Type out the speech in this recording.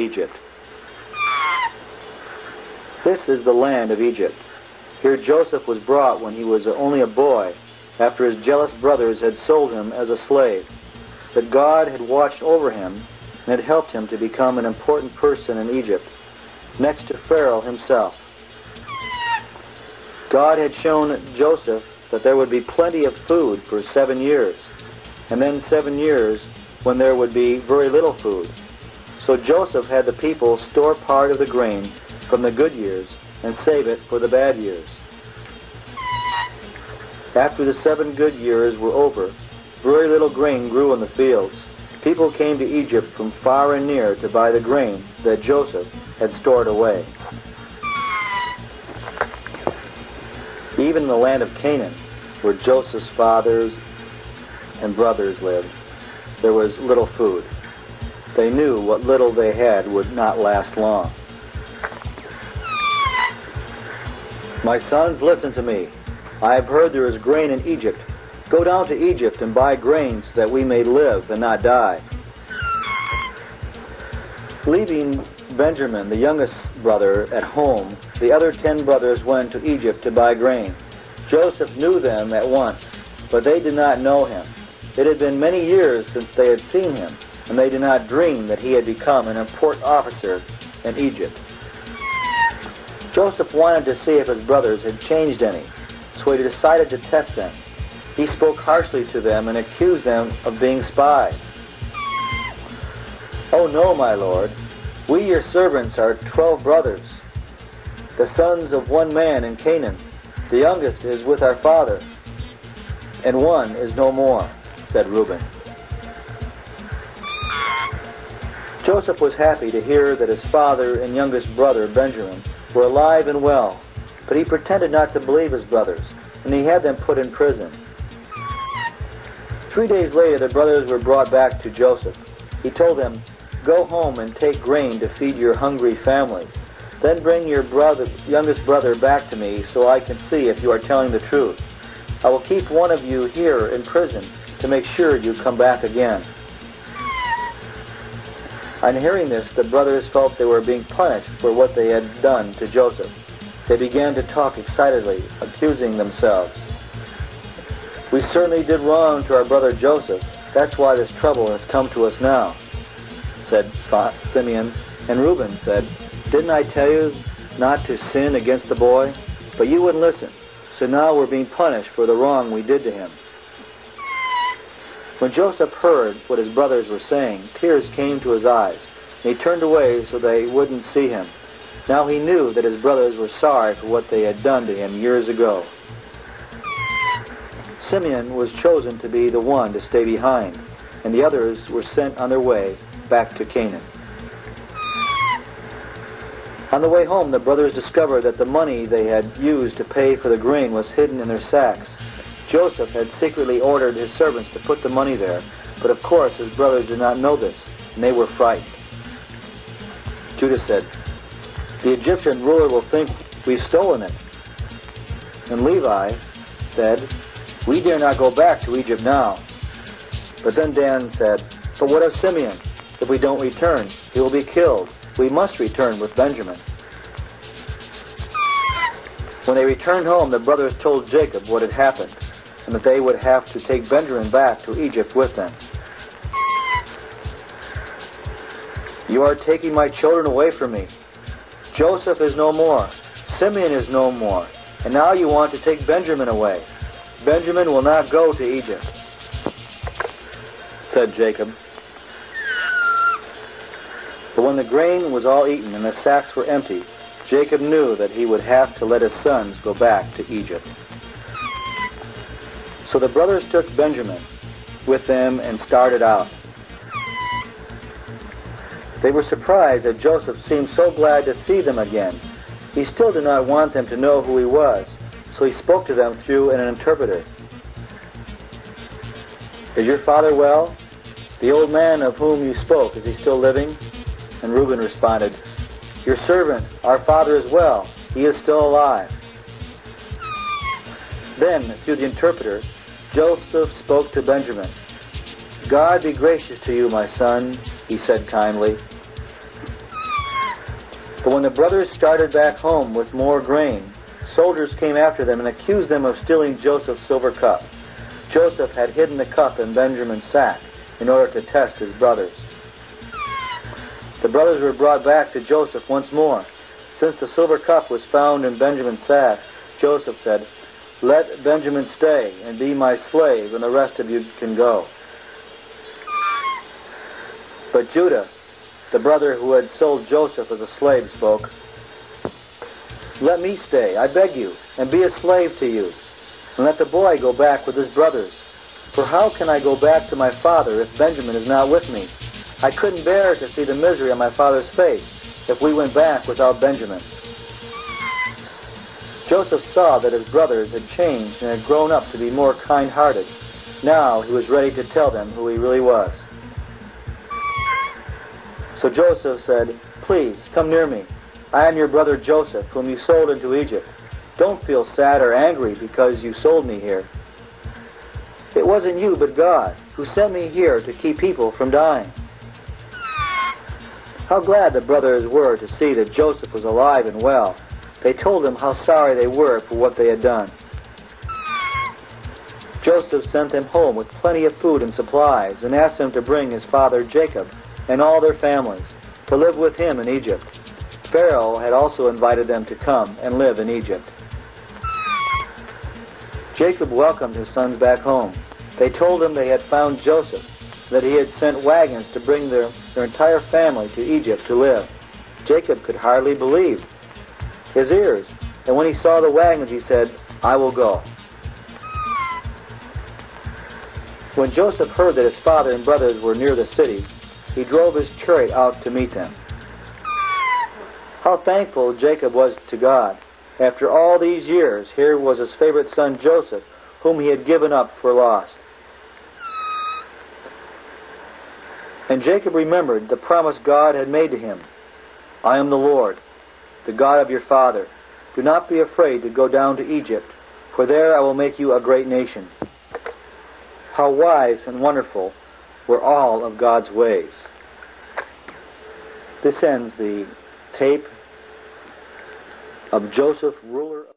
Egypt. This is the land of Egypt. Here Joseph was brought when he was only a boy, after his jealous brothers had sold him as a slave. But God had watched over him and had helped him to become an important person in Egypt, next to Pharaoh himself. God had shown Joseph that there would be plenty of food for 7 years, and then 7 years when there would be very little food. So Joseph had the people store part of the grain from the good years and save it for the bad years. After the 7 good years were over, very little grain grew in the fields. People came to Egypt from far and near to buy the grain that Joseph had stored away. Even in the land of Canaan, where Joseph's fathers and brothers lived, there was little food. They knew what little they had would not last long. "My sons, listen to me. I have heard there is grain in Egypt. Go down to Egypt and buy grain so that we may live and not die." Leaving Benjamin, the youngest brother, at home, the other 10 brothers went to Egypt to buy grain. Joseph knew them at once, but they did not know him. It had been many years since they had seen him, and they did not dream that he had become an important officer in Egypt. Joseph wanted to see if his brothers had changed any, so he decided to test them. He spoke harshly to them and accused them of being spies. "Oh no, my lord. We, your servants, are 12 brothers, the sons of one man in Canaan. The youngest is with our father, and one is no more," said Reuben. Joseph was happy to hear that his father and youngest brother, Benjamin, were alive and well, but he pretended not to believe his brothers, and he had them put in prison. 3 days later, the brothers were brought back to Joseph. He told them, "Go home and take grain to feed your hungry families. Then bring your youngest brother back to me so I can see if you are telling the truth. I will keep one of you here in prison to make sure you come back again." On hearing this, the brothers felt they were being punished for what they had done to Joseph. They began to talk excitedly, accusing themselves. "We certainly did wrong to our brother Joseph. That's why this trouble has come to us now," said Simeon. And Reuben said, "Didn't I tell you not to sin against the boy? But you wouldn't listen. So now we're being punished for the wrong we did to him." When Joseph heard what his brothers were saying, tears came to his eyes, and he turned away so they wouldn't see him. Now he knew that his brothers were sorry for what they had done to him years ago. Simeon was chosen to be the one to stay behind, and the others were sent on their way back to Canaan. On the way home, the brothers discovered that the money they had used to pay for the grain was hidden in their sacks. Joseph had secretly ordered his servants to put the money there, but of course his brothers did not know this, and they were frightened. Judah said, "The Egyptian ruler will think we've stolen it." And Levi said, "We dare not go back to Egypt now." But then Dan said, "But what of Simeon? If we don't return, he will be killed. We must return with Benjamin." When they returned home, the brothers told Jacob what had happened, and that they would have to take Benjamin back to Egypt with them. "You are taking my children away from me. Joseph is no more. Simeon is no more. And now you want to take Benjamin away. Benjamin will not go to Egypt," said Jacob. But when the grain was all eaten and the sacks were empty, Jacob knew that he would have to let his sons go back to Egypt. So the brothers took Benjamin with them and started out. They were surprised that Joseph seemed so glad to see them again. He still did not want them to know who he was, so he spoke to them through an interpreter. "Is your father well? The old man of whom you spoke, is he still living?" And Reuben responded, "Your servant, our father, is well. He is still alive." Then, through the interpreter, Joseph spoke to Benjamin. "God be gracious to you, my son," he said kindly. But when the brothers started back home with more grain, soldiers came after them and accused them of stealing Joseph's silver cup. Joseph had hidden the cup in Benjamin's sack in order to test his brothers. The brothers were brought back to Joseph once more. Since the silver cup was found in Benjamin's sack, Joseph said, "Let Benjamin stay and be my slave, and the rest of you can go." But Judah, the brother who had sold Joseph as a slave, spoke, "Let me stay, I beg you, and be a slave to you, and let the boy go back with his brothers. For how can I go back to my father if Benjamin is not with me? I couldn't bear to see the misery on my father's face if we went back without Benjamin." Joseph saw that his brothers had changed and had grown up to be more kind-hearted. Now he was ready to tell them who he really was. So Joseph said, "Please, come near me. I am your brother Joseph, whom you sold into Egypt. Don't feel sad or angry because you sold me here. It wasn't you, but God, who sent me here to keep people from dying." How glad the brothers were to see that Joseph was alive and well. They told him how sorry they were for what they had done. Joseph sent them home with plenty of food and supplies and asked them to bring his father Jacob and all their families to live with him in Egypt. Pharaoh had also invited them to come and live in Egypt. Jacob welcomed his sons back home. They told him they had found Joseph, that he had sent wagons to bring their entire family to Egypt to live. Jacob could hardly believe his ears, and when he saw the wagons, he said, "I will go." When Joseph heard that his father and brothers were near the city, he drove his chariot out to meet them. How thankful Jacob was to God. After all these years, here was his favorite son Joseph, whom he had given up for lost. And Jacob remembered the promise God had made to him. "I am the Lord, the God of your father. Do not be afraid to go down to Egypt, for there I will make you a great nation." How wise and wonderful were all of God's ways. This ends the tape of Joseph, ruler of